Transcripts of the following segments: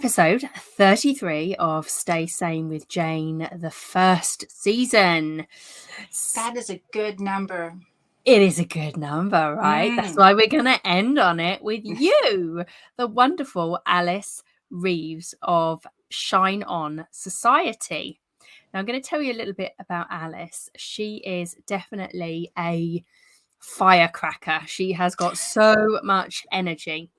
Episode 33 of Stay Sane with Jane, the first season. That is a good number. It is a good number, right? That's why we're going to end on it with you, the wonderful Alice Reeves of Shine On Society. Now, I'm going to tell you a little bit about Alice. She is definitely a firecracker. She has got so much energy.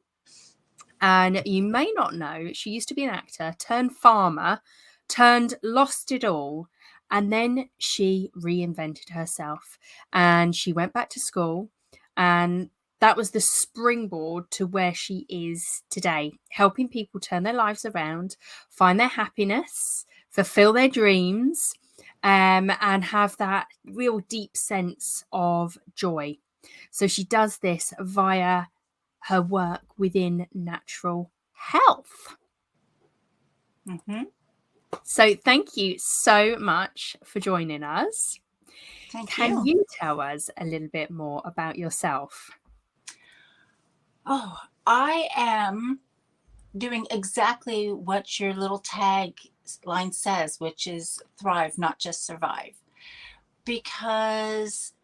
And you may not know, she used to be an actor, turned farmer, turned lost it all. And then she reinvented herself and she went back to school. And that was the springboard to where she is today, helping people turn their lives around, find their happiness, fulfill their dreams, and have that real deep sense of joy. So she does this via her work within natural health. So thank you so much for joining us. Can you tell us a little bit more about yourself? Oh, I am doing exactly what your little tag line says, which is thrive, not just survive. Because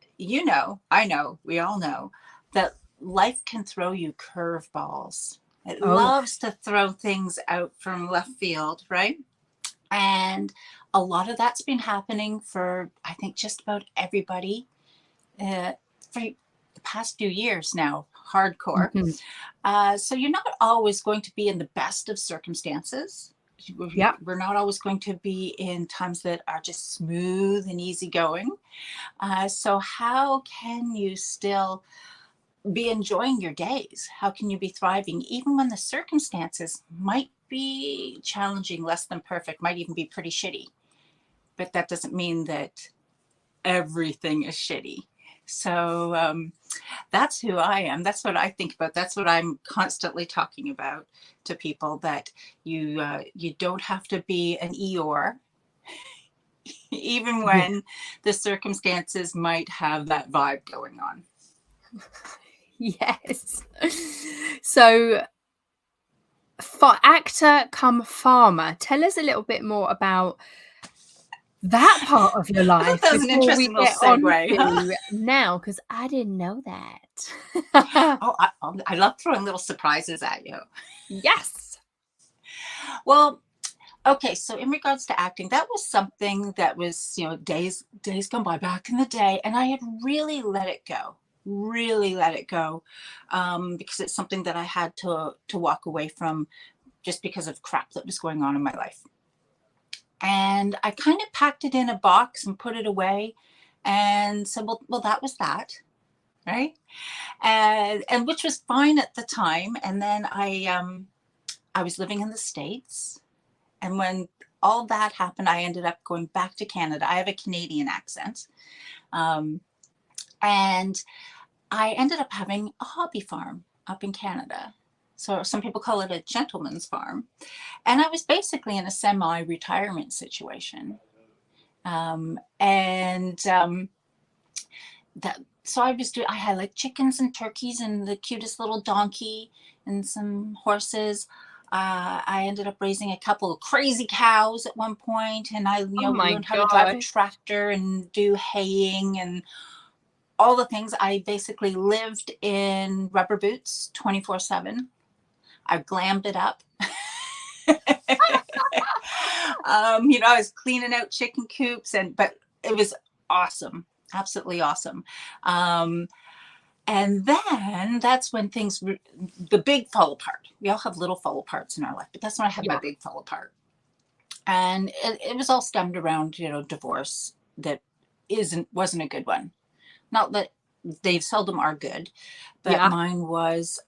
I know, we all know that life can throw you curveballs. It loves to throw things out from left field, right? And a lot of that's been happening for, I think, just about everybody for the past few years now, hardcore. So you're not always going to be in the best of circumstances. We're not always going to be in times that are just smooth and easygoing. So how can you still be enjoying your days? How can you be thriving even when the circumstances might be challenging, less than perfect, might even be pretty shitty? But that doesn't mean that everything is shitty. So that's who I am. That's what I think about. That's what I'm constantly talking about to people, that you don't have to be an Eeyore, even when the circumstances might have that vibe going on. Yes. So actor come farmer, tell us a little bit more about that part of your life that was an before we interesting little get on segue, to now, because I didn't know that. I love throwing little surprises at you. Yes. Well, okay, so in regards to acting, that was something that was, days gone by back in the day, and I had really let it go, because it's something that I had to walk away from just because of crap that was going on in my life. And I kind of packed it in a box and put it away and said, well, that was that. Right. And which was fine at the time. And then I was living in the States. And when all that happened, I ended up going back to Canada. I have a Canadian accent. And I ended up having a hobby farm up in Canada. So some people call it a gentleman's farm. And I was basically in a semi-retirement situation. So I had like chickens and turkeys and the cutest little donkey and some horses. I ended up raising a couple of crazy cows at one point, and I learned how to drive a tractor and do haying and all the things. I basically lived in rubber boots 24/7. I glammed it up. I was cleaning out chicken coops, but it was awesome, absolutely awesome. And then that's when the big fall apart. We all have little fall aparts in our life, but that's when I had my big fall apart. And it was all stemmed around, divorce that wasn't a good one. Not that they seldom are good, but mine was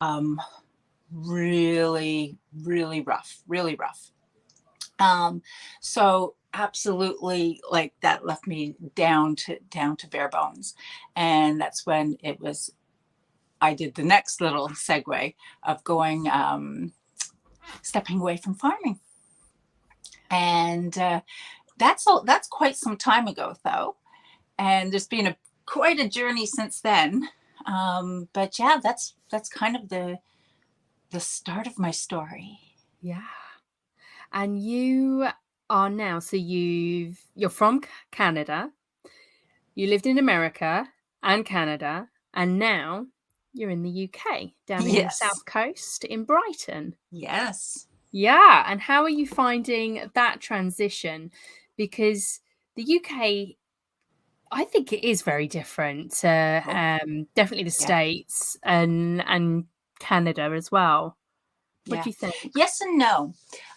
really, really rough, really rough. So absolutely, like, that left me down to bare bones. And that's when I did the next little segue of going, stepping away from farming. And that's quite some time ago, though. And there's been quite a journey since then. But yeah, that's kind of the start of my story. Yeah. And you are now, so you're from Canada, you lived in America and Canada, and now you're in the UK, down in the Yes. South Coast in Brighton. Yes. Yeah, and how are you finding that transition? Because the UK, I think it is very different to Oh, definitely the yeah. States and Canada as well. What Yeah. do you think? Yes and no.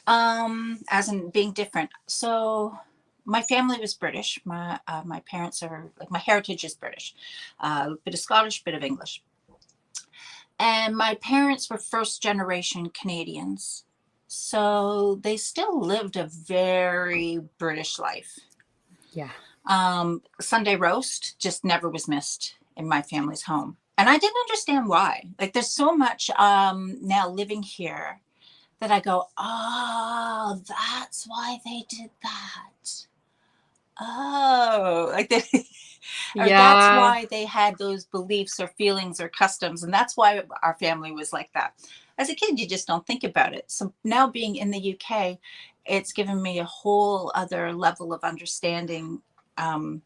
As in being different. So my family was British. My parents are like, my heritage is British, a bit of Scottish, bit of English. And my parents were first generation Canadians. So they still lived a very British life. Yeah, Sunday roast just never was missed in my family's home. And I didn't understand why. Like, there's so much now living here that I go, oh, that's why they did that. Oh, like they, or that's yeah, why they had those beliefs or feelings or customs. And that's why our family was like that. As a kid, you just don't think about it. So now being in the UK, it's given me a whole other level of understanding um,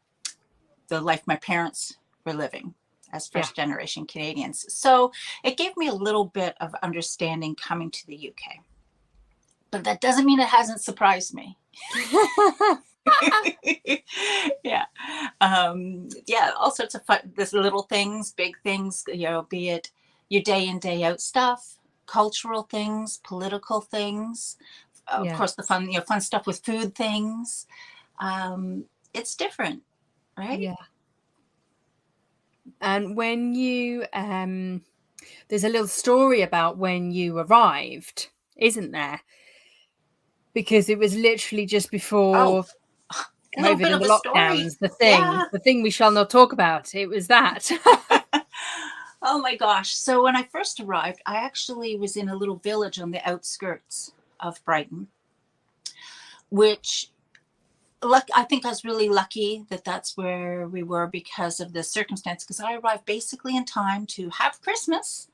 the life my parents were living as yeah. first generation Canadians. So it gave me a little bit of understanding coming to the UK. But that doesn't mean it hasn't surprised me. Yeah. Yeah, all sorts of fun, there's little things, big things, be it your day in, day out stuff, cultural things, political things, of Yeah, course, the fun, fun stuff with food things. Um, it's different, right? yeah. And when there's a little story about when you arrived, isn't there? Because it was literally just Oh, before a little COVID bit and of the a story. lockdowns, Yeah. the thing we shall not talk about. It was that. Oh my gosh. So when I first arrived, I actually was in a little village on the outskirts of Brighton, which I think I was really lucky that that's where we were because of the circumstance. Because I arrived basically in time to have Christmas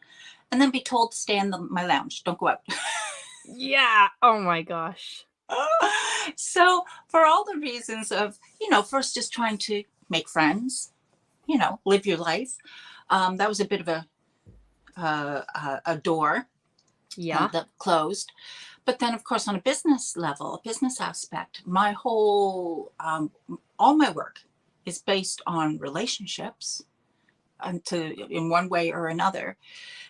and then be told to stay in my lounge, don't go out. Yeah. Oh my gosh. So for all the reasons of, first just trying to make friends, live your life. That was a bit of a door Yeah. that closed. But then, of course, on a business level, a business aspect, my whole, all my work is based on relationships and in one way or another.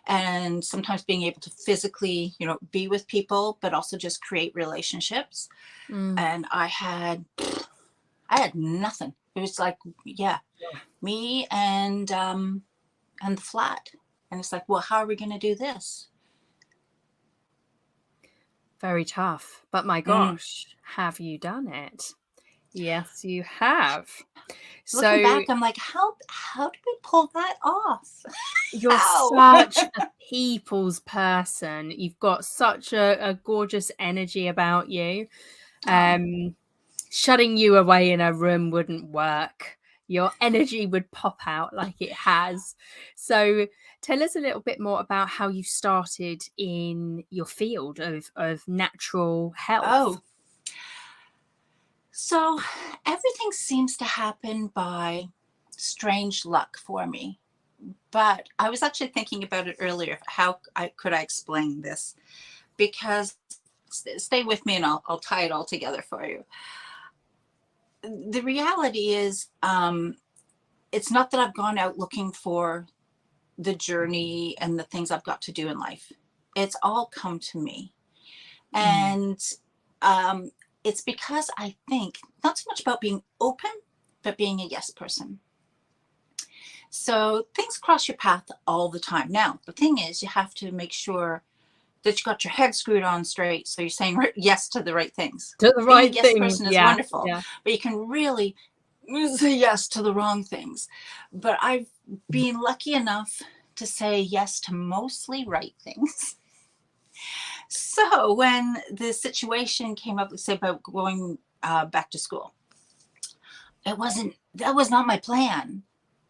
And sometimes being able to physically, be with people, but also just create relationships. Mm. And I had nothing. It was like, yeah, Yeah. me and the flat. And it's like, well, how are we going to do this? Very tough. But my Mm. gosh, have you done it? Yes, you have. Looking So back, I'm like, how did we pull that off? you're How? such a people's person. You've got such a gorgeous energy about you. Oh, Um, Shutting you away in a room wouldn't work. Your energy would pop out like it has. So tell us a little bit more about how you started in your field of natural health. oh. So everything seems to happen by strange luck for me. But I was actually thinking about it earlier. How could I explain this? Because stay with me and I'll tie it all together for you. The reality is, it's not that I've gone out looking for the journey and the things I've got to do in life. It's all come to me. Mm, And um, it's because I think not so much about being open, but being a yes person. So things cross your path all the time. Now, the thing is, you have to make sure that you got your head screwed on straight. So you're saying yes to the right things. do the Being a right yes things. person is Yeah, wonderful, yeah. but you can really say yes to the wrong things. But I've been lucky enough to say yes to mostly right things. So when the situation came up, let's say about going back to school, that was not my plan.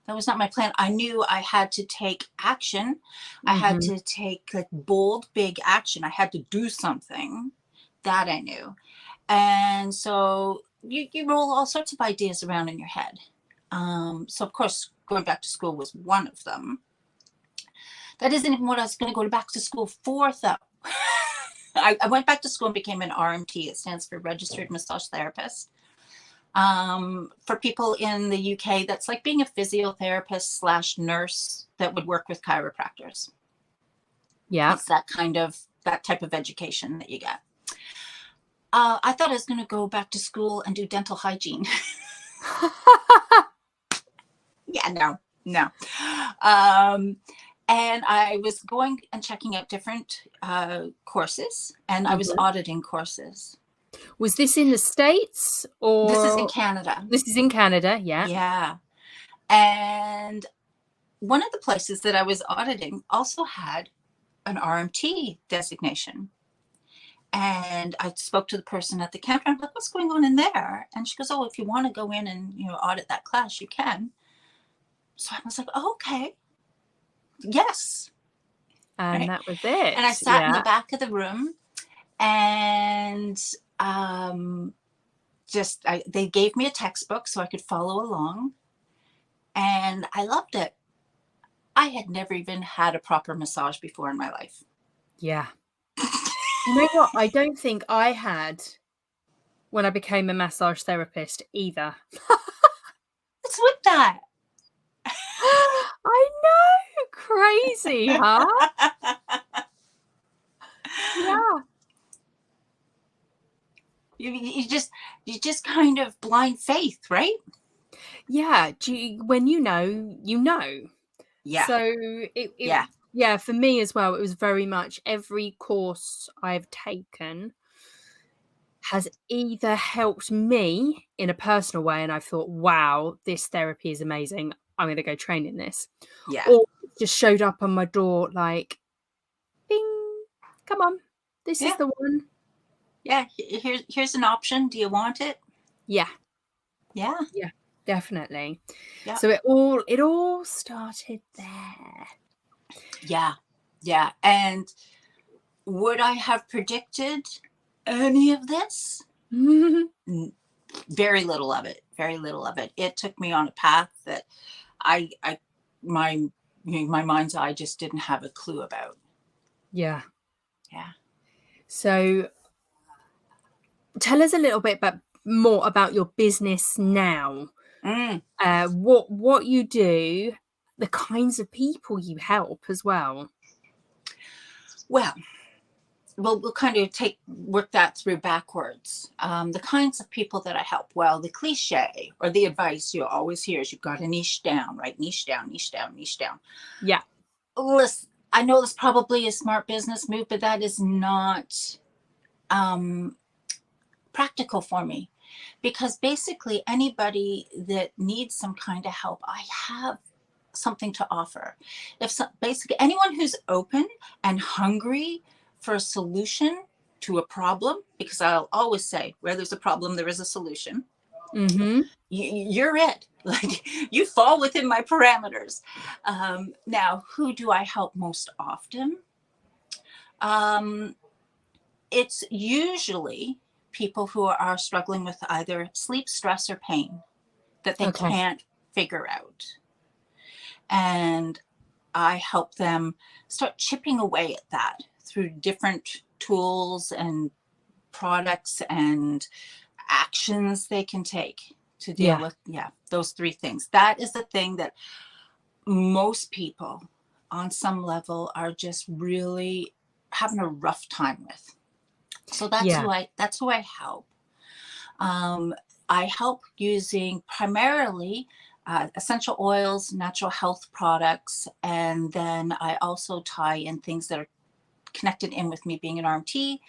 That was not my plan. I knew I had to take action. I had Hmm. to take like bold, big action. I had to do something That I knew. And so you roll all sorts of ideas around in your head. So of course, going back to school was one of them. That isn't even what I was going to go back to school for, though. I went back to school and became an RMT. It stands for Registered Massage Therapist. For people in the UK, that's like being a physiotherapist / nurse that would work with chiropractors. Yeah. It's that type of education that you get. I thought I was going to go back to school and do dental hygiene. Yeah, no. And I was going and checking out different courses, and I was auditing courses. Was this in the States or? This is in Canada. This is in Canada, yeah. Yeah. And one of the places that I was auditing also had an RMT designation. And I spoke to the person at the counter. I'm like, what's going on in there? And she goes, oh, if you want to go in and audit that class, you can. So I was like, oh, okay. Yes. And right? that was it. And I sat in the back of the room, and they gave me a textbook so I could follow along. And I loved it. I had never even had a proper massage before in my life. Yeah. You know what? I don't think I had when I became a massage therapist either. What's with that? I know. Crazy, huh? Yeah. You just kind of blind faith, right? Yeah. When you know, you know. Yeah. So yeah, for me as well, it was very much every course I've taken has either helped me in a personal way, and I thought, wow, this therapy is amazing, I'm going to go train in this. Yeah. Or just showed up on my door like, bing, come on, this is the one. Yeah, here's an option. Do you want it? Yeah. Yeah. Yeah, definitely. Yeah. So it all started there. Yeah. Yeah. And would I have predicted any of this? Very little of it. Very little of it. It took me on a path that my mind's eye just didn't have a clue about. Yeah. Yeah. So tell us a little bit more about your business now. What you do, the kinds of people you help as well. Well, we'll kind of work that through backwards. The kinds of people that I help. Well, the cliche or the advice you always hear is you've got to niche down, right? Niche down, niche down, niche down. Yeah. Listen, I know this probably is a smart business move, but that is not practical for me, because basically anybody that needs some kind of help, I have something to offer. Basically anyone who's open and hungry for a solution to a problem, because I'll always say where there's a problem, there is a solution. Mm-hmm. You're it. Like, you fall within my parameters. Now, who do I help most often? It's usually people who are struggling with either sleep, stress, or pain that they can't figure out. And I help them start chipping away at that through different tools and products and actions they can take to deal with those three things. That is the thing that most people on some level are just really having a rough time with. So that's who I help. I help using primarily essential oils, natural health products, and then I also tie in things that are connected in with me being an RMT,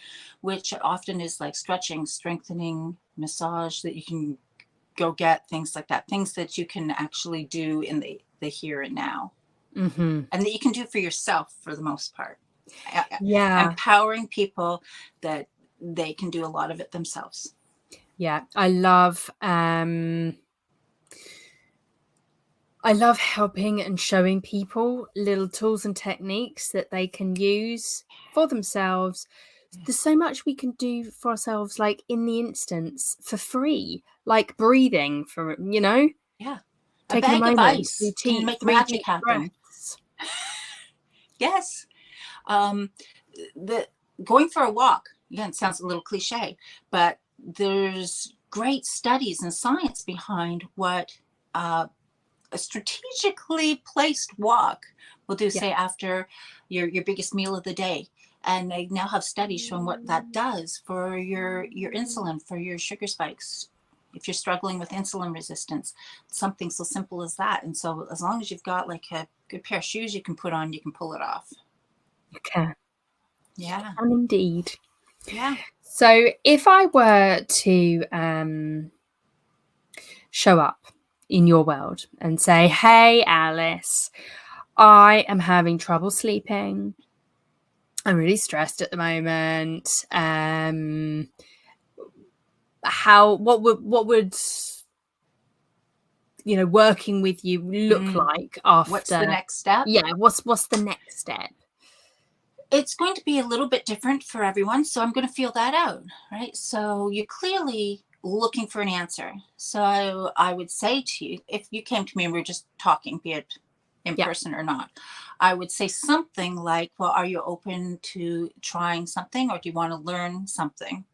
which often is like stretching, strengthening, massage that you can go get, things like that, things that you can actually do in the here and now, and that you can do for yourself for the most part. Empowering people that they can do a lot of it themselves. I love helping and showing people little tools and techniques that they can use for themselves there's so much we can do for ourselves, like in the instance for free, like breathing for, Yeah. A taking a bag of moment to ice can make three magic deep happen. breaths. Yes. Um, the Going for a walk, again, sounds a little cliche, but there's great studies and science behind what a strategically placed walk will do, Yeah. say after your biggest meal of the day. And they now have studies showing what that does for your insulin, for your sugar spikes. If you're struggling with insulin resistance, something so simple as that. And so as long as you've got like a good pair of shoes you can put on, you can pull it off. Okay. Yeah. And indeed. Yeah. So if I were to show up in your world and say, hey, Alice, I am having trouble sleeping. I'm really stressed at the moment. What would working with you look like What's the after? next step? Yeah, what's the next step? It's going to be a little bit different for everyone, so I'm going to feel that out, right? So you're clearly looking for an answer. So I would say to you, if you came to me and we were just talking, be it in Yeah. person or not, I would say something like, well, are you open to trying something, or do you want to learn something?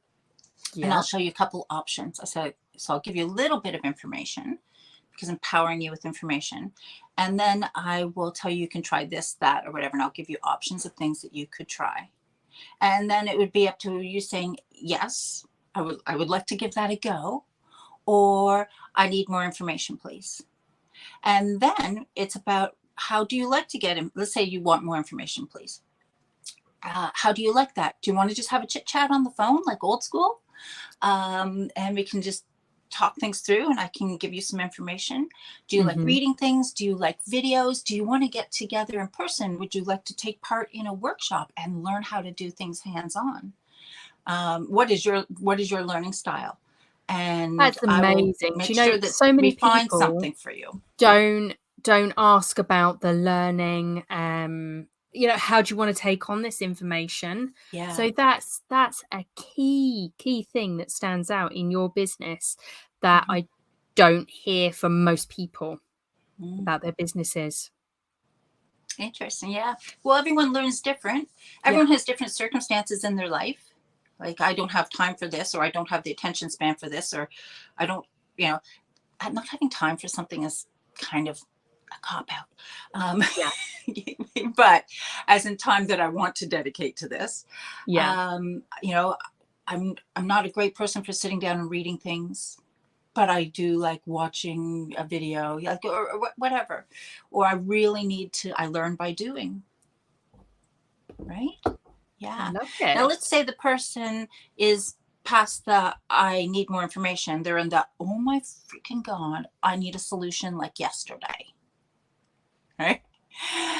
And I'll Yeah. show you a couple options. I said, so I'll give you a little bit of information, because empowering you with information. And then I will tell you can try this, that, or whatever. And I'll give you options of things that you could try. And then it would be up to you saying, yes, I would like to give that a go, or I need more information, please. And then it's about, how do you like to get in? Let's say you want more information, please. How do you like that? Do you want to just have a chit chat on the phone, like old school? And we can just talk things through and I can give you some information. Do you like Mm-hmm. reading things? Do you like videos? Do you want to get together in person? Would you like to take part in a workshop and learn how to do things hands-on? What is your learning style? And That's I will amazing. Do make you know sure that so we many find people something for you. don't ask about the learning, how do you want to take on this information? Yeah. So that's a key thing that stands out in your business that Mm-hmm. I don't hear from most people Mm. about their businesses. Interesting. Yeah. Well, everyone learns different. Yeah. Everyone has different circumstances in their life. Like, I don't have time for this, or I don't have the attention span for this, or I don't, you know, not having time for something is kind of a cop out. Yeah. But as in time that I want to dedicate to this, Yeah. you know, I'm not a great person for sitting down and reading things, but I do like watching a video, like, or whatever. Or I really need to, I learn by doing, right? I Yeah. love Now, it. let's say the person is past the, I need more information. They're in the, oh my freaking God, I need a solution like yesterday. Right.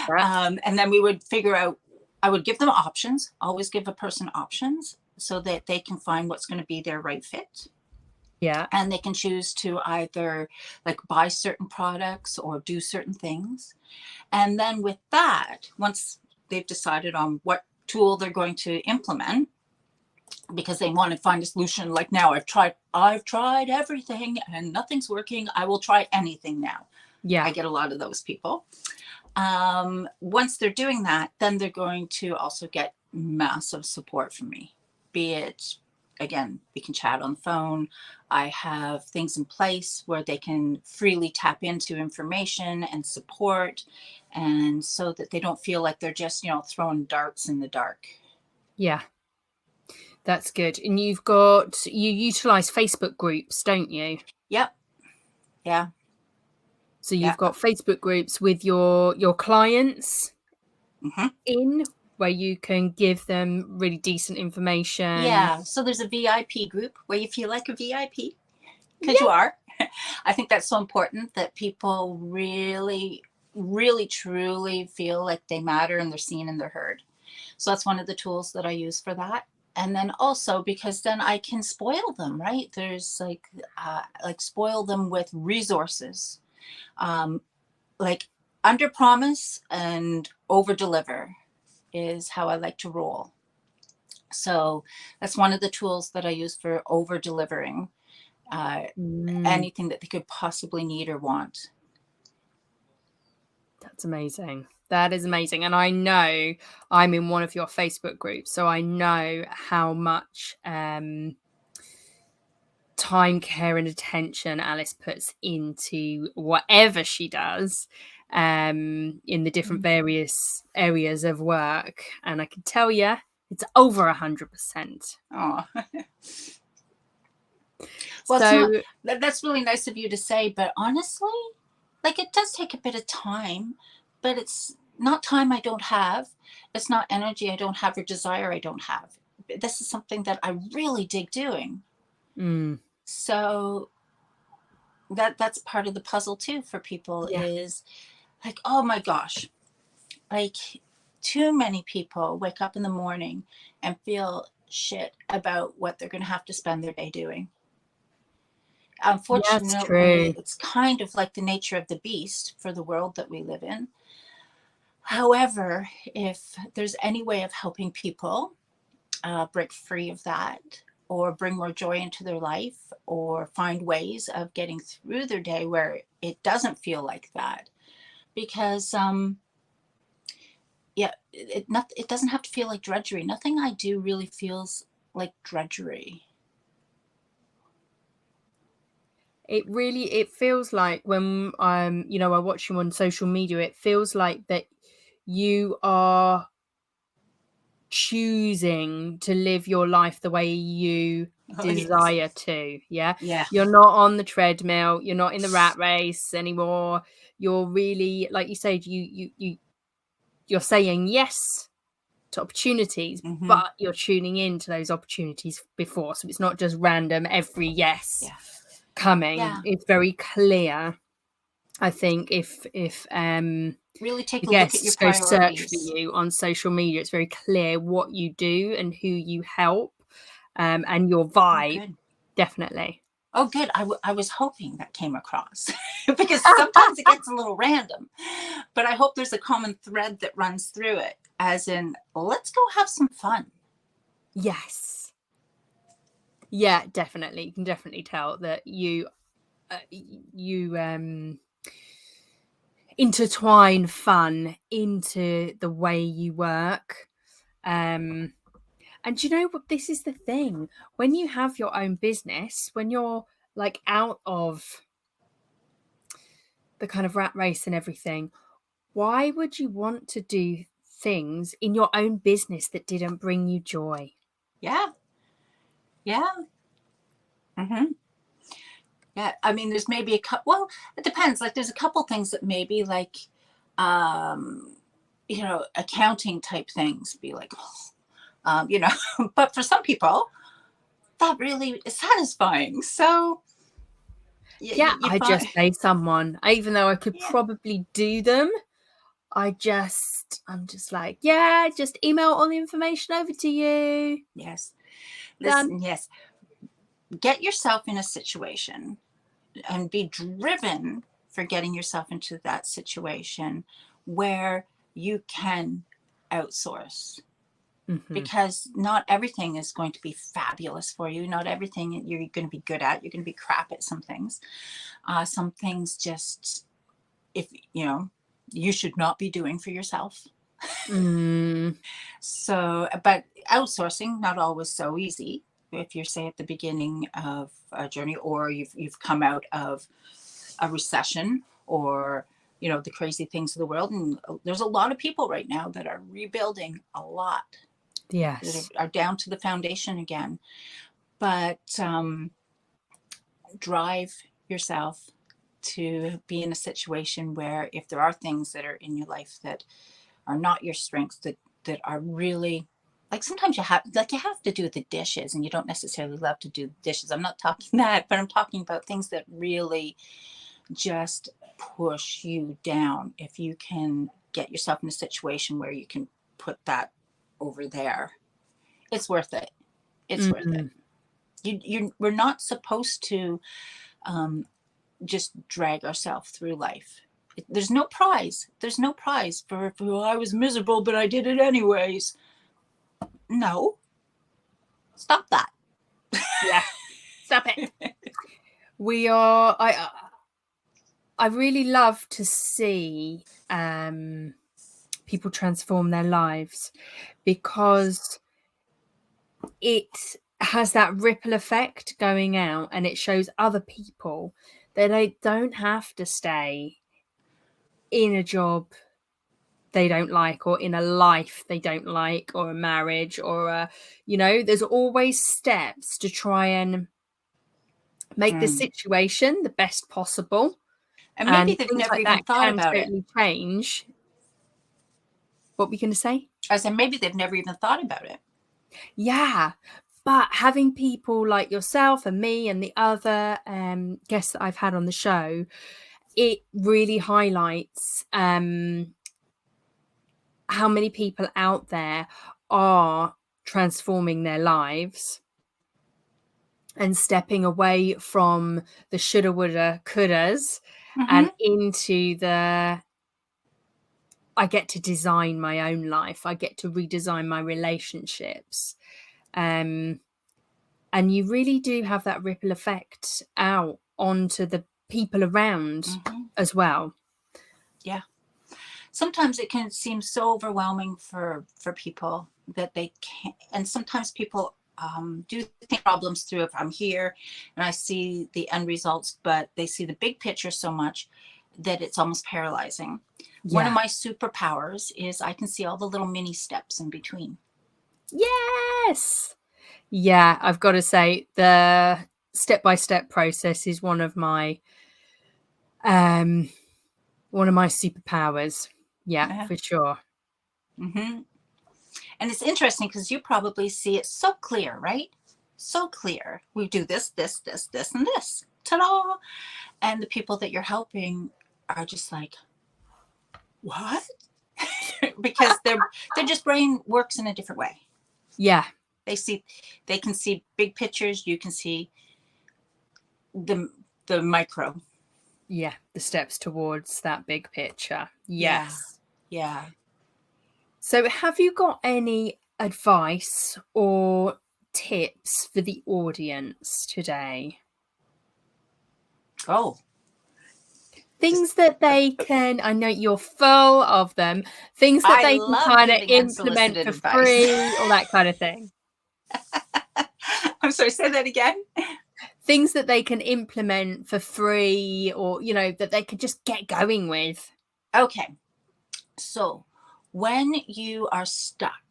Yeah. And then we would figure out, I would give them options, always give a person options so that they can find what's going to be their right fit. Yeah. And they can choose to either like buy certain products or do certain things. And then with that, once they've decided on what tool they're going to implement, because they want to find a solution, like, now I've tried everything and nothing's working, I will try anything now. Yeah. I get a lot of those people. Once they're doing that, then they're going to also get massive support from me. Be it, again, we can chat on the phone. I have things in place where they can freely tap into information and support, and so that they don't feel like they're just, throwing darts in the dark. Yeah. That's good. And you utilize Facebook groups, don't you? Yep. Yeah. So Yeah. you've got Facebook groups with your clients Mm-hmm. in, where you can give them really decent information. Yeah. So there's a VIP group where you feel like a VIP, because you Yeah. are. I think that's so important, that people really, really, truly feel like they matter and they're seen and they're heard. So that's one of the tools that I use for that. And then also, because then I can spoil them, right? There's like spoil them with resources, um, like under promise and over deliver is how I like to roll. So that's one of the tools that I use for over delivering anything that they could possibly need or want. That's amazing. That is amazing. And I know I'm in one of your Facebook groups, so I know how much time, care, and attention Alice puts into whatever she does in the different various areas of work. And I can tell you, it's over 100%. Oh, well, it's So not, that's really nice of you to say, but honestly, like, it does take a bit of time, but it's not time I don't have. It's not energy I don't have or desire I don't have. This is something that I really dig doing. So that's part of the puzzle too for people, yeah, is like, oh my gosh, like, too many people wake up in the morning and feel shit about what they're going to have to spend their day doing. yeah, it's Unfortunately, true. it's kind of like the nature of the beast for the world that we live in. However, if there's any way of helping people break free of that, or bring more joy into their life, or find ways of getting through their day where it doesn't feel like that, because yeah, it doesn't have to feel like drudgery. Nothing I do really feels like drudgery. It feels like when I watch you on social media, it feels like that you are choosing to live your life the way you Oh yes. desire to. Yeah, Yeah. you're not on the treadmill, you're not in the rat race anymore. You're really, like you said, you're saying yes to opportunities, Mm-hmm. but you're tuning in to those opportunities before, so it's not just random every yes Yeah. coming. Yeah. It's very clear. I think if Really take the a look at your guests go search for priorities. you on social media, it's very clear what you do and who you help, and your Oh, vibe. good. Definitely. Oh, good. I was hoping that came across because sometimes it gets a little random, but I hope there's a common thread that runs through it, as in, let's go have some fun. Yes. Yeah, definitely. You can definitely tell that you intertwine fun into the way you work. And you know what? This is the thing. When you have your own business, when you're like out of the kind of rat race and everything, why would you want to do things in your own business that didn't bring you joy? Yeah. Yeah. Mm-hmm. Yeah. I mean, there's maybe a couple, well, it depends. Like, there's a couple things that maybe, like, um, accounting type things be like, but for some people, that really is satisfying. So Yeah, you I find, just say someone, even though I could yeah, probably do them, I'm just like, yeah, just email all the information over to you. yes. Done. Listen, yes. Get yourself in a situation and be driven for getting yourself into that situation where you can outsource, Hmm. because not everything is going to be fabulous for you. Not everything you're going to be good at. You're going to be crap at some things. Some things just, if you should not be doing for yourself. Mm, So, but outsourcing, not always so easy. If you're, say, at the beginning of a journey, or you've come out of a recession, or the crazy things of the world, and there's a lot of people right now that are rebuilding a lot, that yes. are down to the foundation again. But drive yourself to be in a situation where, if there are things that are in your life that are not your strengths, that are really, like, sometimes you have to do the dishes and you don't necessarily love to do the dishes. I'm not talking that, but I'm talking about things that really just push you down. If you can get yourself in a situation where you can put that over there, it's worth it. It's worth it. Mm, We're not supposed to just drag ourselves through life. There's no prize. There's no prize for, I was miserable, but I did it anyways. No, Stop that. Yeah. Stop it. We are, I really love to see people transform their lives, because it has that ripple effect going out, and it shows other people that they don't have to stay in a job they don't like, or in a life they don't like, or a marriage, or there's always steps to try and make the situation the best possible. And maybe And they've things never like even that thought can about it. totally change. What were we going to say? I said, maybe they've never even thought about it. Yeah. But having people like yourself and me and the other guests that I've had on the show, it really highlights how many people out there are transforming their lives and stepping away from the shoulda, woulda, couldas, and into the, I get to design my own life. I get to redesign my relationships. And you really do have that ripple effect out onto the people around as well. Yeah. Sometimes it can seem so overwhelming for people that they can't. And sometimes people do think problems through if I'm here and I see the end results, but they see the big picture so much that it's almost paralyzing. Yeah. One of my superpowers is I can see all the little mini steps in between. Yes. Yeah, I've got to say the step-by-step process is one of my superpowers. Yeah, for sure. And it's interesting because you probably see it so clear, right? So clear. We do this, this, this, this, and this. Ta-da! And the people that you're helping are just like, what? Because their just brain works in a different way. Yeah. They can see big pictures. You can see the micro. Yeah, the steps towards that big picture. Yes. Yeah. So have you got any advice or tips for the audience today? Oh. Things that they can, I know you're full of them, things that they can love kind of giving implement unsolicited for advice. free, all that kind of thing. I'm sorry, say that again. Things that they can implement for free, or, that they could just get going with. Okay. So when you are stuck,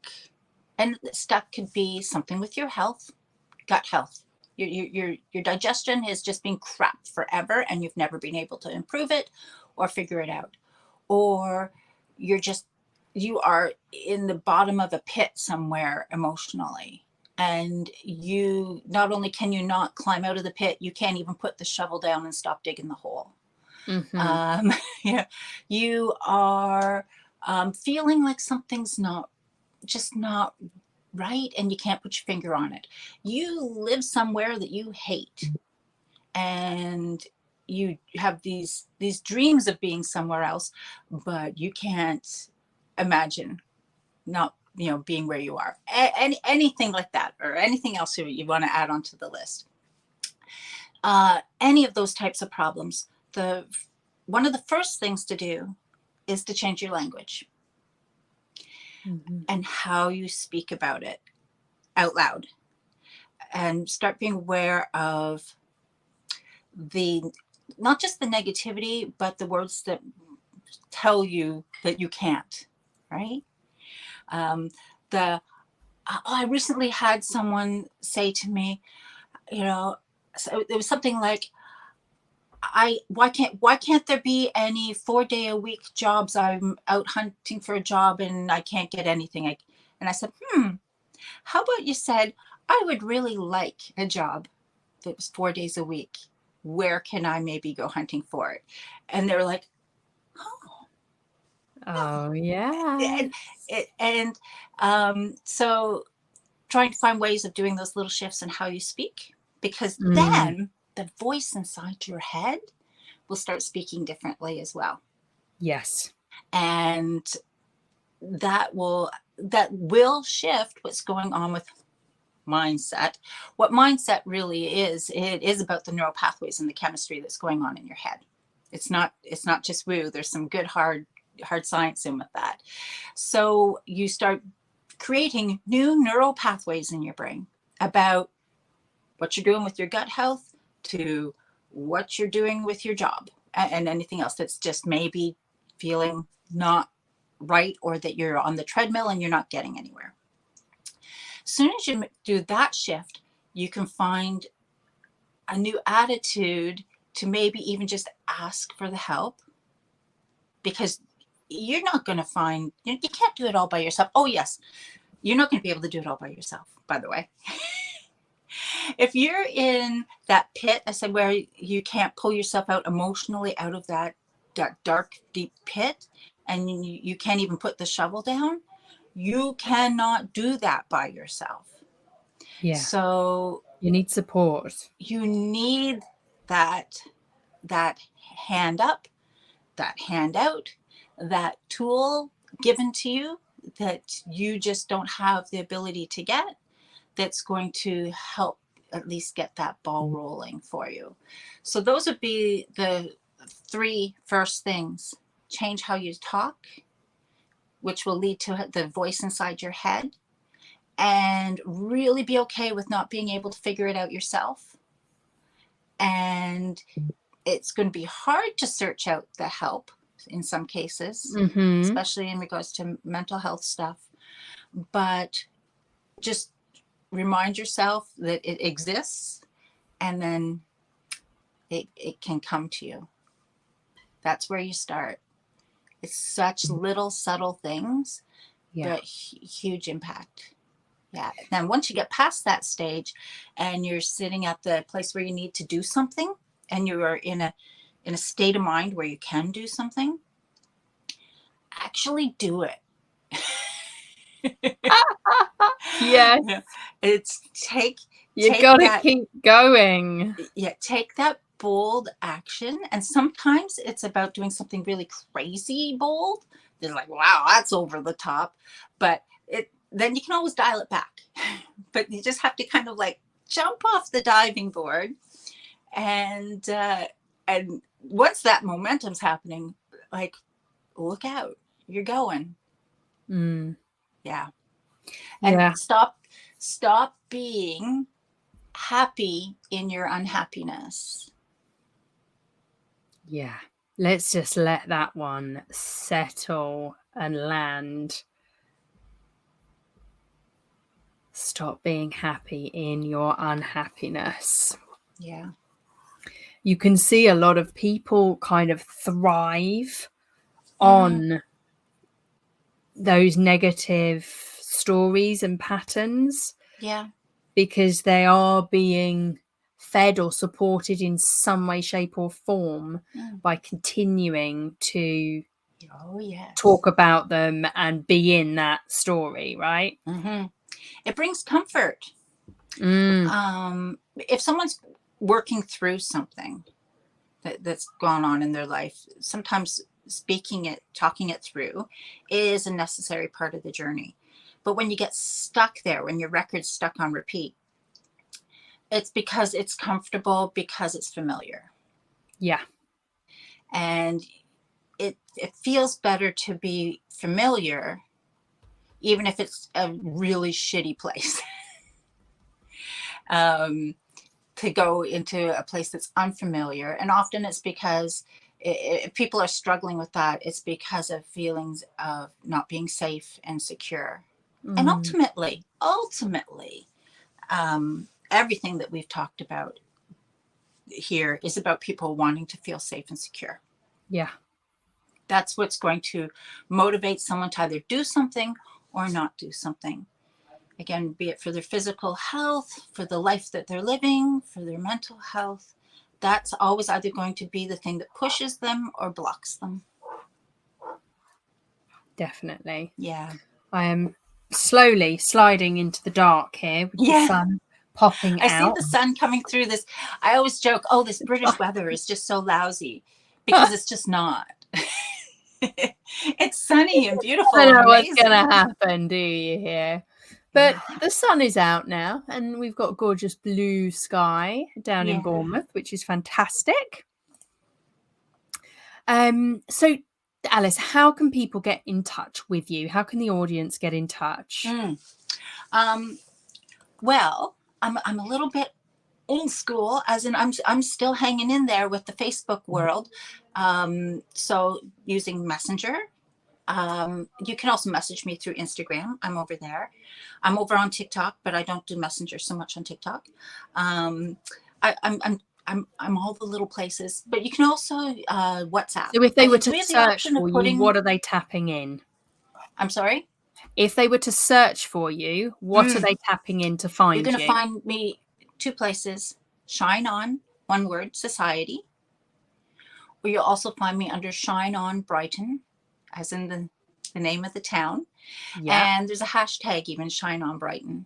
and stuck could be something with your health, gut health. Your digestion has just been crap forever and you've never been able to improve it or figure it out. Or you are in the bottom of a pit somewhere emotionally. And you not only can you not climb out of the pit, you can't even put the shovel down and stop digging the hole. You are feeling like something's not right, and you can't put your finger on it. You live somewhere that you hate, and you have these dreams of being somewhere else, but you can't imagine not being where you are. Anything like that, or anything else you want to add onto the list. Any of those types of problems, one of the first things to do is to change your language and how you speak about it out loud, and start being aware of not just the negativity, but the words that tell you that you can't, right? I recently had someone say to me, so it was something like, why can't there be any 4-day-a-week jobs? I'm out hunting for a job and I can't get anything. And I said, how about you said, I would really like a job that was 4 days a week. Where can I maybe go hunting for it? And they're like, oh yeah. So trying to find ways of doing those little shifts in how you speak, because then the voice inside your head will start speaking differently as well. Yes. And that will shift what's going on with mindset. What mindset really is, it is about the neural pathways and the chemistry that's going on in your head. It's not just woo. There's some good hard science in with that. So you start creating new neural pathways in your brain about what you're doing with your gut health to what you're doing with your job and anything else that's just maybe feeling not right, or that you're on the treadmill and you're not getting anywhere. As soon as you do that shift, you can find a new attitude to maybe even just ask for the help, because you're not going to find, you can't do it all by yourself. Oh yes, you're not going to be able to do it all by yourself, by the way. If you're in that pit, I said, where you can't pull yourself out emotionally out of that dark, deep pit, and you can't even put the shovel down, you cannot do that by yourself. Yeah. So you need support. You need that hand up, that hand out, that tool given to you that you just don't have the ability to get, that's going to help at least get that ball rolling for you. So those would be the 3 first things. Change how you talk, which will lead to the voice inside your head, and really be okay with not being able to figure it out yourself. And it's going to be hard to search out the help in some cases, especially in regards to mental health stuff. But just remind yourself that it exists, and then it can come to you. That's where you start. It's such little subtle things, but huge impact. Yeah. Then once you get past that stage and you're sitting at the place where you need to do something, and you are in a state of mind where you can do something, actually do it. Yes. Yeah. It's you gotta keep going. Yeah, take that bold action. And sometimes it's about doing something really crazy bold. They're like, wow, that's over the top. But then you can always dial it back. But you just have to kind of like jump off the diving board. And once that momentum's happening, like, look out, you're going. Yeah. And stop being happy in your unhappiness. Yeah. Let's just let that one settle and land. Stop being happy in your unhappiness. Yeah. You can see a lot of people kind of thrive on those negative stories and patterns. Yeah. Because they are being fed or supported in some way, shape, or form by continuing to talk about them and be in that story, right? It brings comfort. If someone's working through something that's gone on in their life, sometimes talking it through is a necessary part of the journey. But when you get stuck there, when your record's stuck on repeat, it's because it's comfortable, because it's familiar. Yeah. And it feels better to be familiar, even if it's a really shitty place. To go into a place that's unfamiliar. And often it's because if people are struggling with that, it's because of feelings of not being safe and secure. And ultimately, everything that we've talked about here is about people wanting to feel safe and secure. Yeah. That's what's going to motivate someone to either do something or not do something. Again, be it for their physical health, for the life that they're living, for their mental health. That's always either going to be the thing that pushes them or blocks them. Definitely. Yeah. I am slowly sliding into the dark here with the sun popping out. I see the sun coming through this. I always joke, oh, this British weather is just so lousy, because it's just not. It's sunny and beautiful. I don't know and what's going to happen, do you here? But Yeah. the sun is out now and we've got gorgeous blue sky down in Yeah. Bournemouth, which is fantastic. So Alice, how can people get in touch with you? How can the audience get in touch? Well, I'm a little bit old school, as in I'm still hanging in there with the Facebook world. So using Messenger. You can also message me through Instagram. I'm over there. I'm over on TikTok, but I don't do Messenger so much on TikTok. I'm all the little places, but you can also WhatsApp. So if they were Do to we have the search option of for you, putting? what are they tapping in? I'm sorry. If they were to search for you, what are they tapping in to You're find going to you? find me two places: Shine On, one word, Society. Or you'll also find me under Shine On Brighton, as in the name of the town. Yeah, And there's a hashtag even, Shine On Brighton,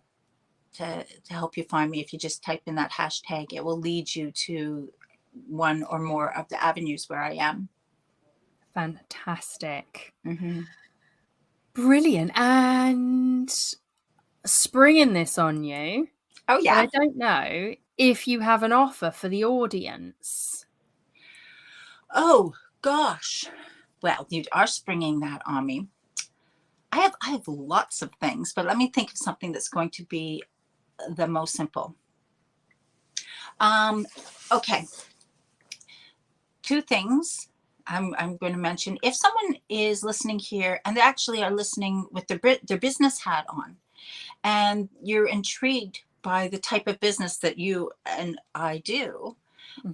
to help you find me. If you just type in that hashtag, it will lead you to one or more of the avenues where I am. fantastic. Mm-hmm. Brilliant. And springing this on you, Oh, but yeah. I don't know if you have an offer for the audience. Oh, gosh. Well, you are springing that on me. I have lots of things, but let me think of something that's going to be the most simple. Okay. Two things I'm going to mention. If someone is listening here and they actually are listening with their business hat on, and you're intrigued by the type of business that you and I do,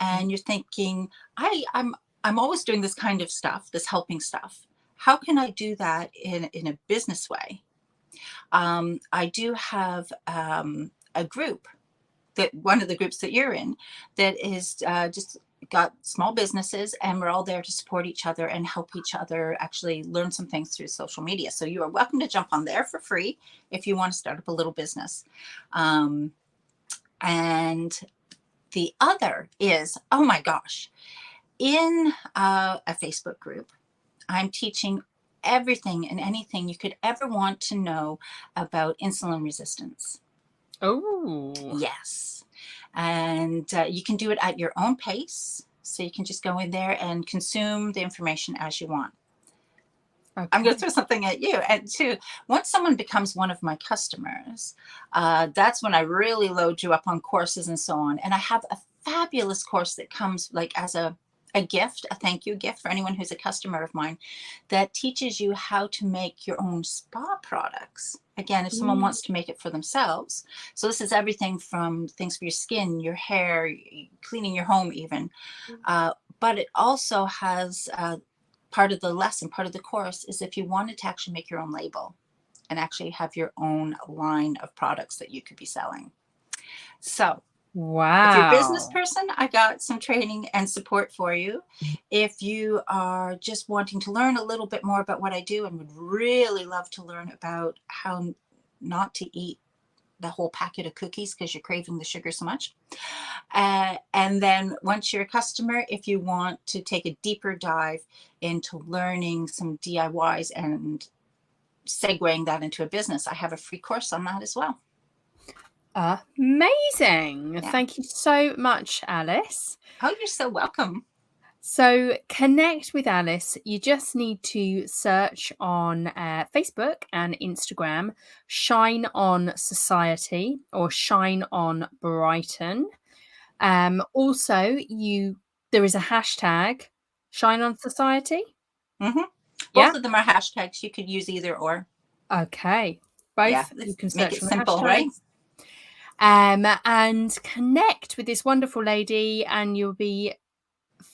and you're thinking, I'm always doing this kind of stuff, this helping stuff. How can I do that in a business way? I do have a group, that one of the groups that you're in, that is just got small businesses, and we're all there to support each other and help each other actually learn some things through social media. So you are welcome to jump on there for free if you want to start up a little business. And the other is, oh my gosh, in a Facebook group, I'm teaching everything and anything you could ever want to know about insulin resistance. Oh, Yes. And you can do it at your own pace. So you can just go in there and consume the information as you want. okay. I'm going to throw something at you. And two, once someone becomes one of my customers, that's when I really load you up on courses and so on. And I have a fabulous course that comes like as a gift, a thank you gift for anyone who's a customer of mine, that teaches you how to make your own spa products. Again, if someone wants to make it for themselves. So this is everything from things for your skin, your hair, cleaning your home even. But it also has part of the lesson, part of the course is if you wanted to actually make your own label and actually have your own line of products that you could be selling. So if you're a business Wow. person, I got some training and support for you. If you are just wanting to learn a little bit more about what I do and would really love to learn about how not to eat the whole packet of cookies because you're craving the sugar so much. And then once you're a customer, if you want to take a deeper dive into learning some DIYs and segueing that into a business, I have a free course on that as well. Amazing. Yeah. Thank you so much, Alice. Oh, you're so welcome. So connect with Alice. You just need to search on Facebook and Instagram, Shine On Society or Shine On Brighton. Also, there is a hashtag, Shine On Society. Mm-hmm. Yeah. Both of them are hashtags. You could use either or. Okay. Yeah, Both you can make search it on the simple, hashtags. right? And connect with this wonderful lady, and you'll be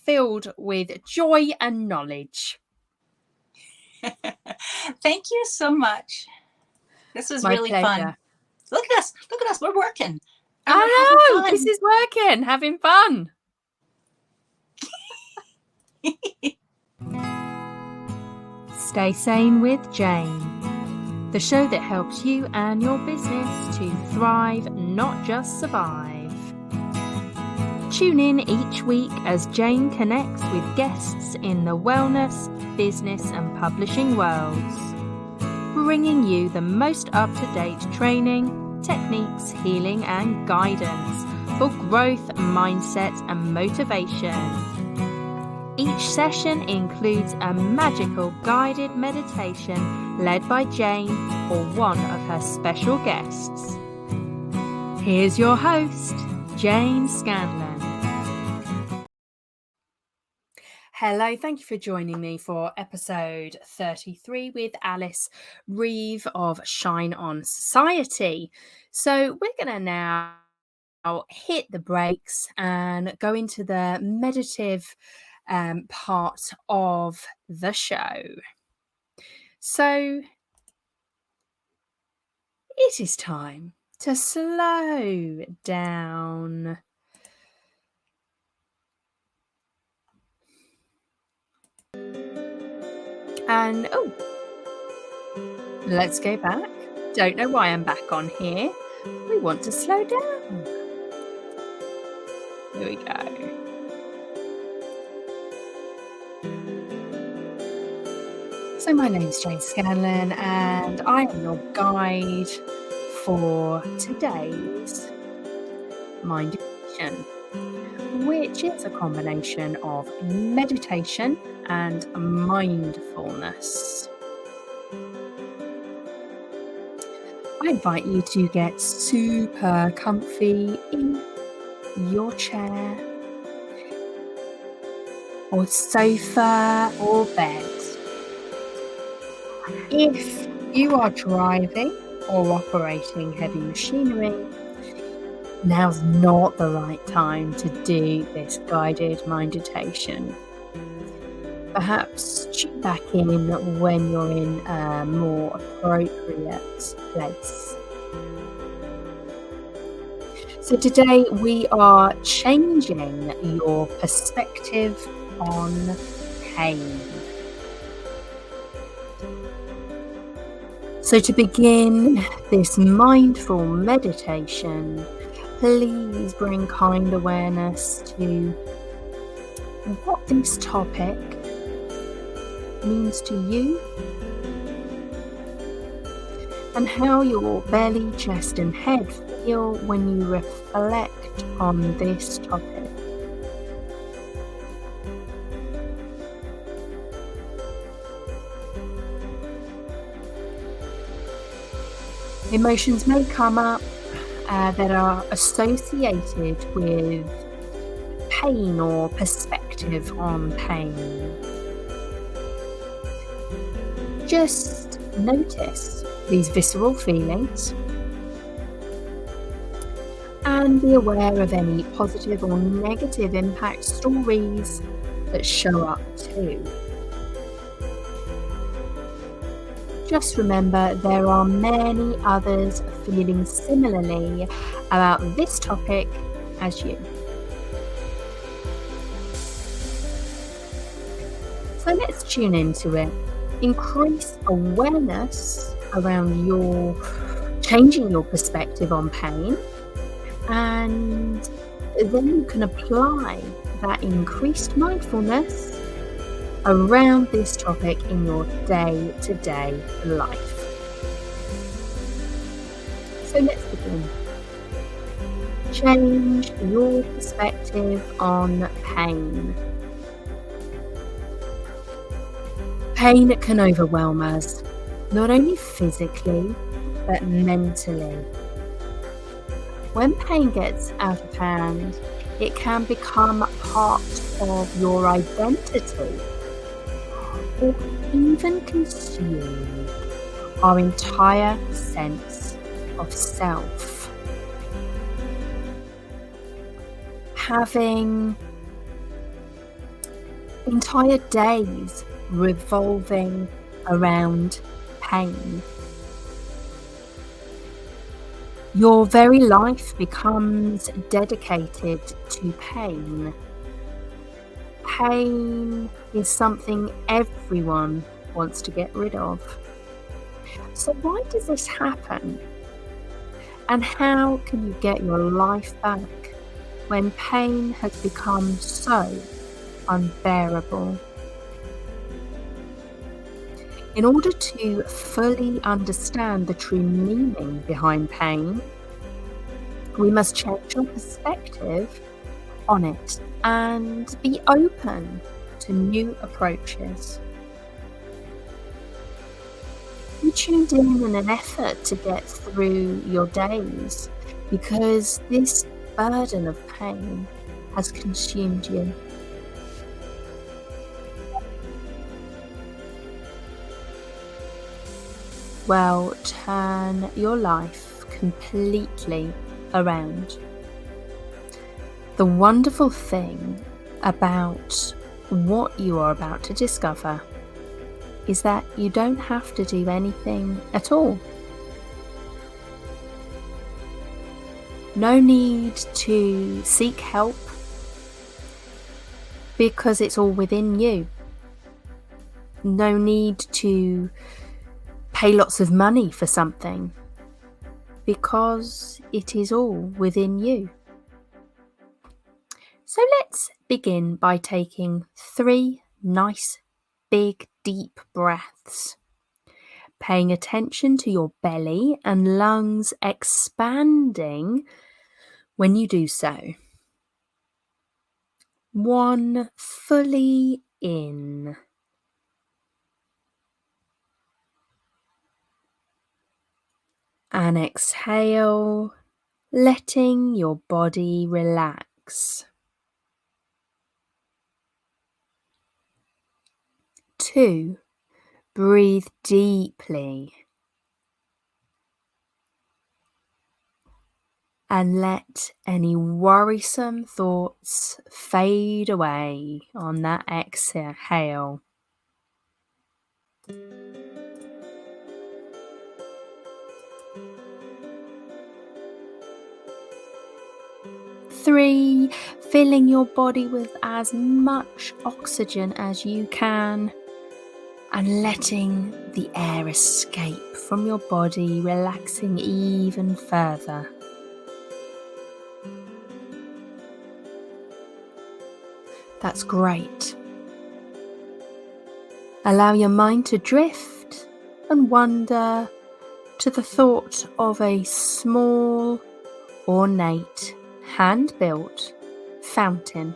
filled with joy and knowledge. Thank you so much. This was My really pleasure. fun. Look at us. Look at us. We're working. And I we're know, having this fun. is working, having fun. Stay Sane with Jane, the show that helps you and your business to thrive, not just survive. Tune in each week as Jane connects with guests in the wellness, business and publishing worlds. bringing you the most up-to-date training, techniques, healing and guidance for growth, mindset and motivation. Each session includes a magical guided meditation led by Jane or one of her special guests. Here's your host, Jane Scanlon. Hello, thank you for joining me for episode 33 with Alice Reeve of Shine On Society. So we're going to now hit the brakes and go into the meditative part of the show. So it is time to slow down. And let's go back. Don't know why I'm back on here. We want to slow down. Here we go. So my name's Jane Scanlon and I am your guide for today's meditation, which is a combination of meditation and mindfulness. I invite you to get super comfy in your chair or sofa or bed. If you are driving or operating heavy machinery, now's not the right time to do this guided meditation. Perhaps tune back in when you're in a more appropriate place. So today we are changing your perspective on pain. So to begin this mindful meditation, please bring kind awareness to what this topic means to you and how your belly, chest and head feel when you reflect on this topic. Emotions may come up that are associated with pain or perspective on pain. Just notice these visceral feelings and be aware of any positive or negative impact stories that show up too. Just remember there are many others feeling similarly about this topic as you. So let's tune into it. Increase awareness around changing your perspective on pain, and then you can apply that increased mindfulness around this topic in your day-to-day life. So let's begin. Change your perspective on pain. Pain can overwhelm us, not only physically, but mentally. When pain gets out of hand, it can become part of your identity, or even consume our entire sense of self. Having entire days revolving around pain. Your very life becomes dedicated to pain. Pain is something everyone wants to get rid of. So why does this happen? And how can you get your life back when pain has become so unbearable? In order to fully understand the true meaning behind pain, we must change our perspective on it and be open to new approaches. You tuned in an effort to get through your days because this burden of pain has consumed you. Well, turn your life completely around. The wonderful thing about what you are about to discover is that you don't have to do anything at all. No need to seek help because it's all within you. No need to pay lots of money for something because it is all within you. So let's begin by taking 3 nice, big, deep breaths, paying attention to your belly and lungs expanding when you do so. 1 fully in. And exhale, letting your body relax. 2, breathe deeply. And let any worrisome thoughts fade away on that exhale. 3, filling your body with as much oxygen as you can and letting the air escape from your body, relaxing even further. That's great. Allow your mind to drift and wander to the thought of a small, ornate, hand-built fountain.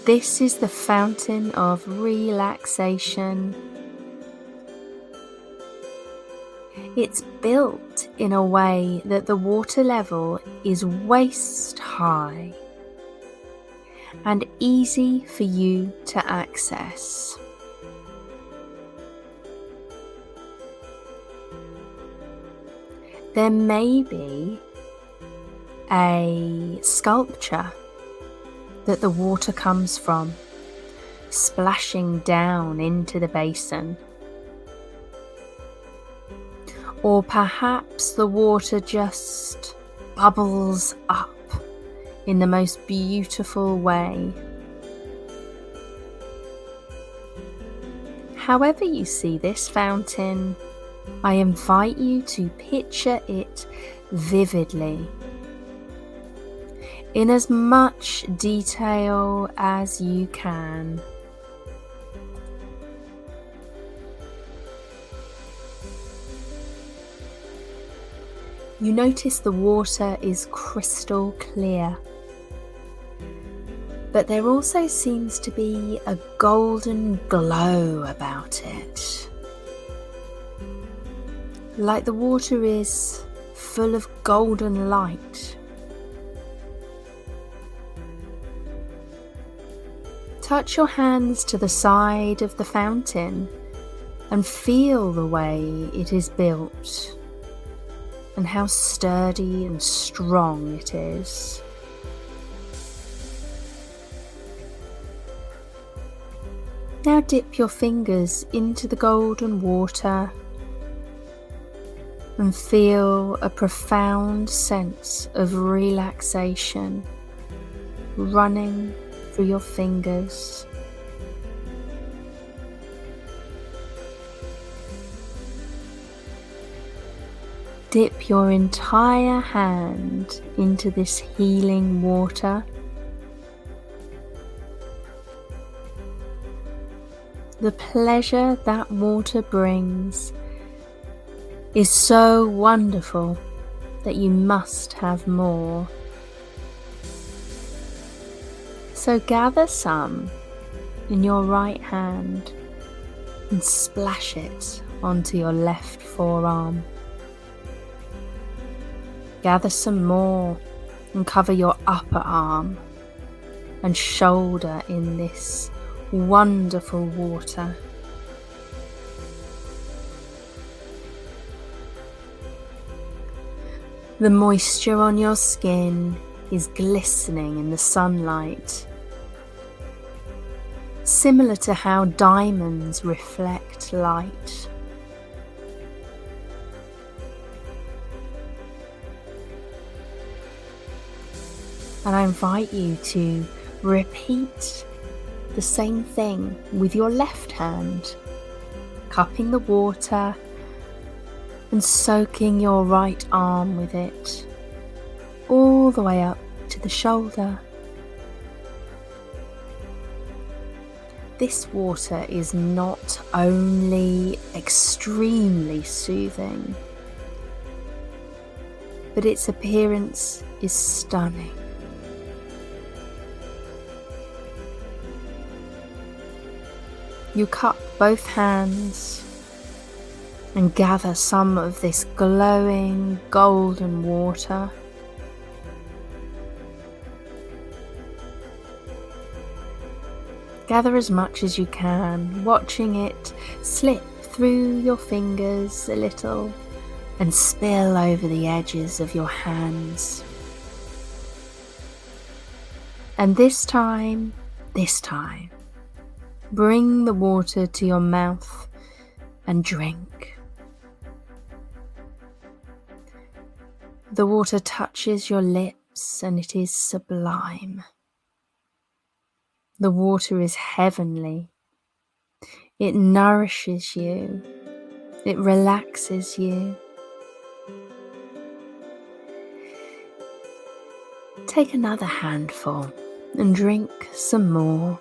This is the fountain of relaxation. It's built in a way that the water level is waist high and easy for you to access. There may be a sculpture that the water comes from, splashing down into the basin. Or perhaps the water just bubbles up in the most beautiful way. However you see this fountain, I invite you to picture it vividly, in as much detail as you can. You notice the water is crystal clear, but there also seems to be a golden glow about it. Like the water is full of golden light. Touch your hands to the side of the fountain and feel the way it is built and how sturdy and strong it is. Now dip your fingers into the golden water and feel a profound sense of relaxation running through your fingers. Dip your entire hand into this healing water The pleasure that water brings is so wonderful that you must have more. So gather some in your right hand and splash it onto your left forearm. Gather some more and cover your upper arm and shoulder in this wonderful water. The moisture on your skin is glistening in the sunlight, similar to how diamonds reflect light. And I invite you to repeat the same thing with your left hand, cupping the water and soaking your right arm with it, all the way up to the shoulder. This water is not only extremely soothing, but its appearance is stunning. You cup both hands and gather some of this glowing golden water. Gather as much as you can, watching it slip through your fingers a little and spill over the edges of your hands. And this time, bring the water to your mouth and drink. The water touches your lips and it is sublime. The water is heavenly. It nourishes you. It relaxes you. Take another handful and drink some more.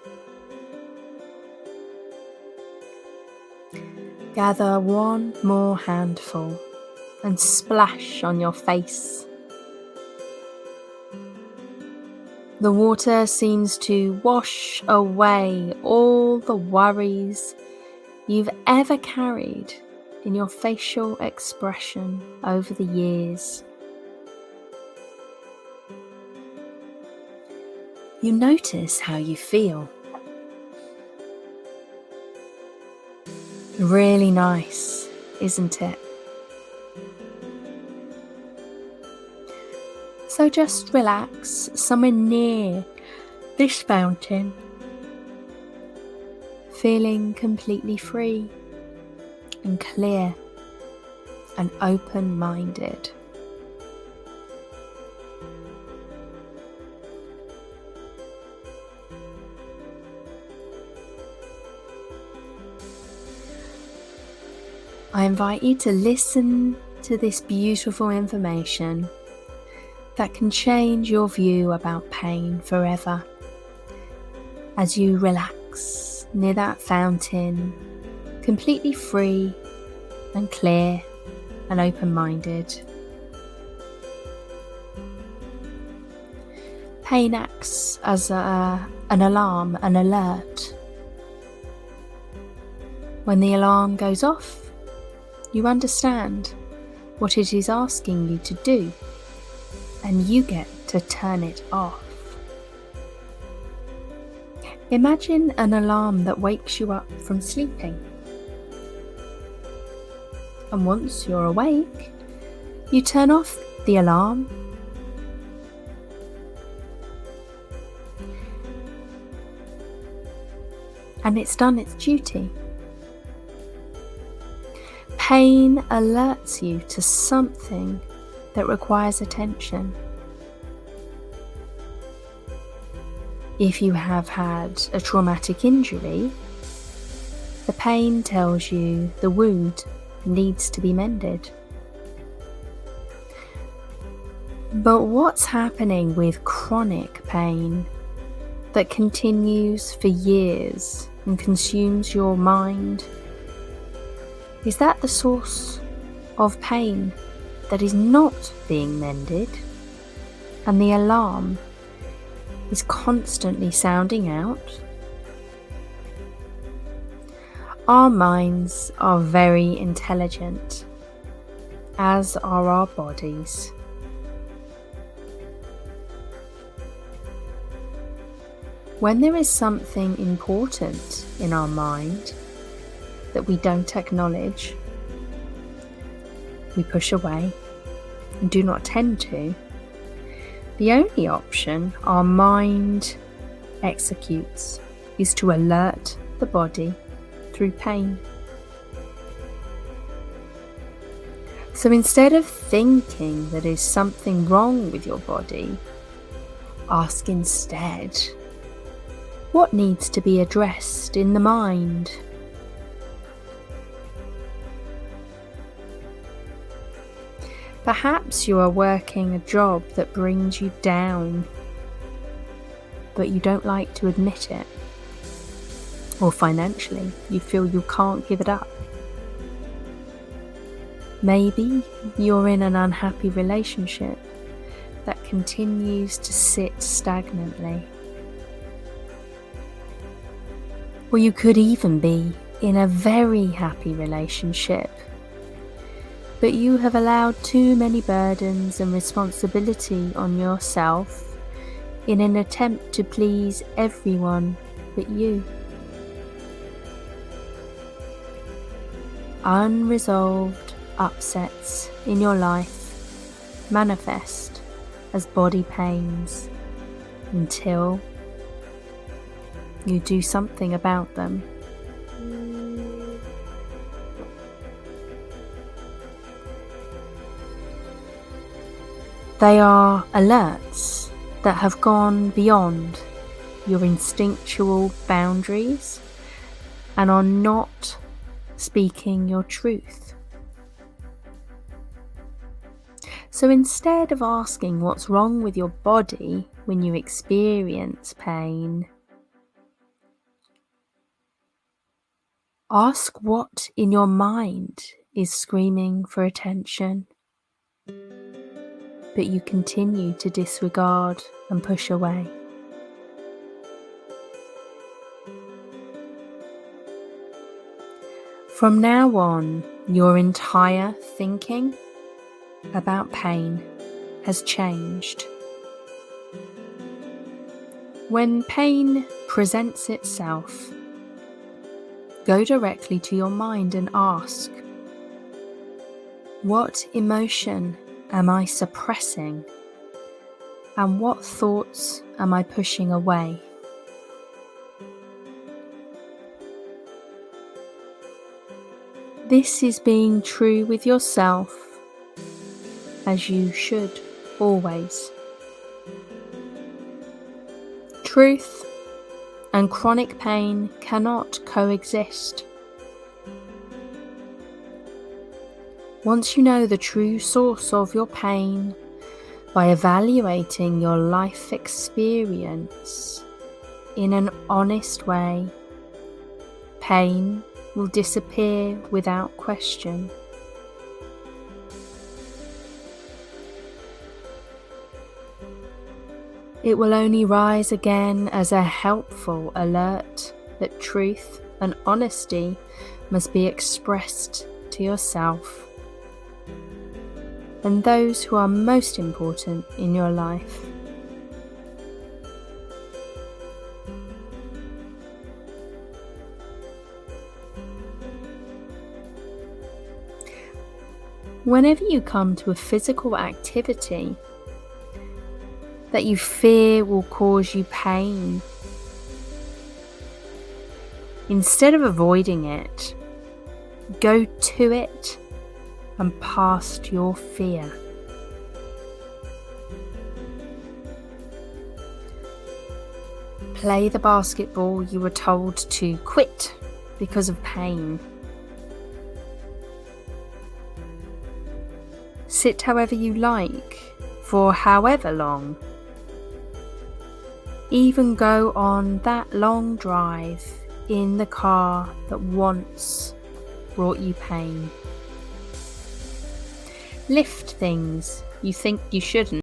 Gather one more handful and splash on your face. The water seems to wash away all the worries you've ever carried in your facial expression over the years. You notice how you feel. Really nice, isn't it? So just relax somewhere near this fountain, feeling completely free and clear and open-minded. I invite you to listen to this beautiful information that can change your view about pain forever as you relax near that fountain, completely free and clear and open-minded. Pain acts as an alarm, an alert. When the alarm goes off, you understand what it is asking you to do, and you get to turn it off. Imagine an alarm that wakes you up from sleeping. And once you're awake, you turn off the alarm and it's done its duty. Pain alerts you to something that requires attention. If you have had a traumatic injury, the pain tells you the wound needs to be mended. But what's happening with chronic pain that continues for years and consumes your mind? Is that the source of pain that is not being mended, and the alarm is constantly sounding out? Our minds are very intelligent, as are our bodies. When there is something important in our mind that we don't acknowledge, we push away and do not tend to, the only option our mind executes is to alert the body through pain. So instead of thinking that there's something wrong with your body, ask instead, what needs to be addressed in the mind? Perhaps you are working a job that brings you down, but you don't like to admit it. Or financially, you feel you can't give it up. Maybe you're in an unhappy relationship that continues to sit stagnantly. Or you could even be in a very happy relationship, but you have allowed too many burdens and responsibility on yourself in an attempt to please everyone but you. Unresolved upsets in your life manifest as body pains until you do something about them. They are alerts that have gone beyond your instinctual boundaries and are not speaking your truth. So instead of asking what's wrong with your body when you experience pain, ask what in your mind is screaming for attention, but you continue to disregard and push away. From now on, your entire thinking about pain has changed. When pain presents itself, go directly to your mind and ask, what emotion am I suppressing, and what thoughts am I pushing away? This is being true with yourself, as you should always. Truth and chronic pain cannot coexist. Once you know the true source of your pain by evaluating your life experience in an honest way, pain will disappear without question. It will only rise again as a helpful alert that truth and honesty must be expressed to yourself and those who are most important in your life. Whenever you come to a physical activity that you fear will cause you pain, instead of avoiding it, go to it and past your fear. Play the basketball you were told to quit because of pain. Sit however you like, for however long. Even go on that long drive in the car that once brought you pain. Lift things you think you shouldn't.